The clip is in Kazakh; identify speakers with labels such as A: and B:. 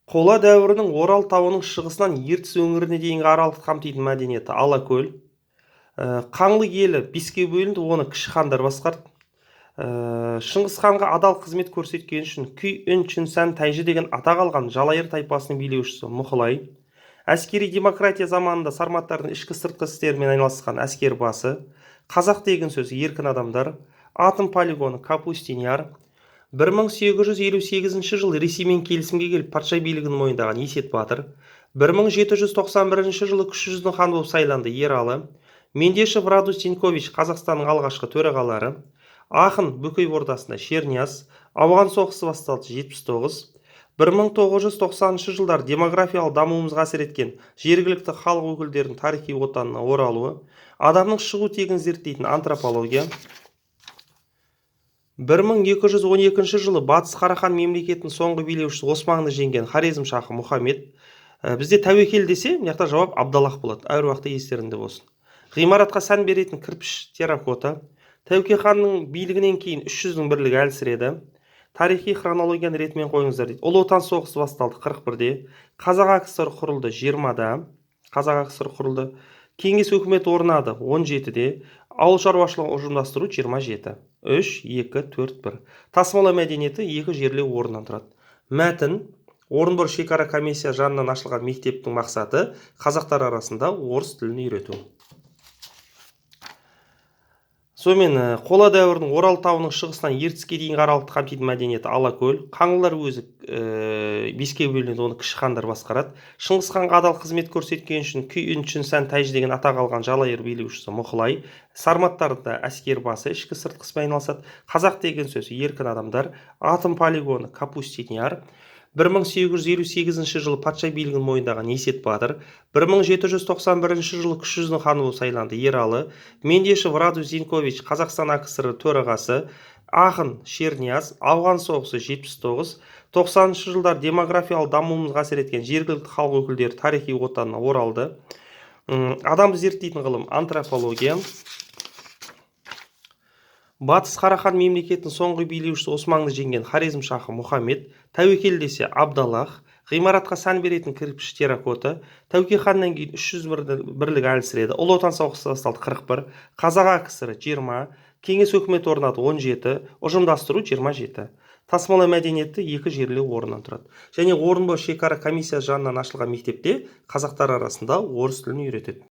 A: Қола дәуірінің Орал тауының шығысынан Ертіс өңіріне дейінгі аралықты қамтитын мәдениеті Алакөл. Қаңлы елі беске бөлінді, оны кіші хандар басқарды. Шыңғыс ханға адал қызмет көрсеткен үшін Күй үн чүн сән тайжы деген атақ алған жалайыр тайпасының билеушісі Мұқылай. Әскери демократия заманында сарматтардың ішкі сыртқы істерімен айналысқан әскер басы. Қазақ деген сөз еркін адамдар. Атом полигоны Капустин-Яр. 1858 жылы Ресеймен келісімге келіп патша билігін мойындаған Есет Батыр. 1791 жылы кіші жүздің хан болып сайланды Ералы. Мендешев Радус Зинкович Қазақстанның алғашқы төрағалары. Ақын Бөкей ордасында Шернияз. Ауған соғысы басталды 79. 1990 жылдар демографиялық дамуымызға әсер еткен жергілікті халық өкілдерінің тарихи отанына оралуы. Адамның шығу тегін зерттейтін антропология. 1212 жылы Батыс Қарахан мемлекетінің соңғы билеушісі Османды жеңген Хорезм-шахы Мұхаммед. Бізде тәуекел десе, мына жауап Абдаллах болады. Әр уақытта естеріңде болсын. Ғимаратқа сән беретін кірпіш терракота. Тәуке ханның билігінен кейін 300-дің бірлігі әлсіреді. Тарихи хронологияны ретімен қойыңыздар дейді. Ұлы отан соғысы басталды 41-де. Қазақ АКСР құрылды 20-да. Қазақ АКСР құрылды. Кеңес өкіметі орнады 17-де. Ауыл шаруашылығын ұжымдастыру 27. 3, 2, 4, 1. Тасымалау мәдениеті 2 жерлеу орнынан тұрады. Мәтін. Орынбор шекара комиссия жанынан ашылған мектептің мақсаты қазақтар арасында орыс тілін үйрету. Сонымен қола дәуірінің Орал тауының шығысынан Ертіске дейінгі аралықты қамтитын мәдениеті Алакөл. Қаңлылар өзі беске бөлінеді, оны кіші хандар басқарады. Шыңғыс ханға адал қызмет көрсеткен үшін Күй үн чүн сән тайжы деген атақ алған жалайыр билеушісі Мұқылай. Сарматтарда әскер басы ішкі сыртқы іспен айналысады. Қазақ деген сөз еркін адамдар. Атом полигоны Капустин-Яр. 1858 жылы патша билігін мойындаған Есет Батыр. 1791 жылы кіші жүздің ханы болып сайланды Ералы. Мендешев Радус Зинкович Қазақстан АКСР төрағасы. Ақын Шернияз. Ауған соғысы 79. 90 жылдар демографиялық дамуымызға әсер еткен жергілікті халық өкілдері тарихи отанына оралды. Адамды зерттейтін ғылым антропология. Батыс Қарахан мемлекетінің соңғы билеушісі Османды жеңген Хорезм-шахы Мұхаммед. Тәуекел десе Абдаллах. Ғимаратқа сән беретін кірпіш терракота. Тәуке ханнан кейін 300 бірлігі әлсіреді. Ұлы отан соғысы басталды 41. Қазақ АКСР 20. Кеңес өкіметі орнады 17. Ұжымдастыру 27. Тасымалау мәдениеті 2 жерлеу орнынан тұрады. Және Орынбор шекара комиссия жанынан ашылған мектепте қазақтар арасында орыс тілін үйретеді.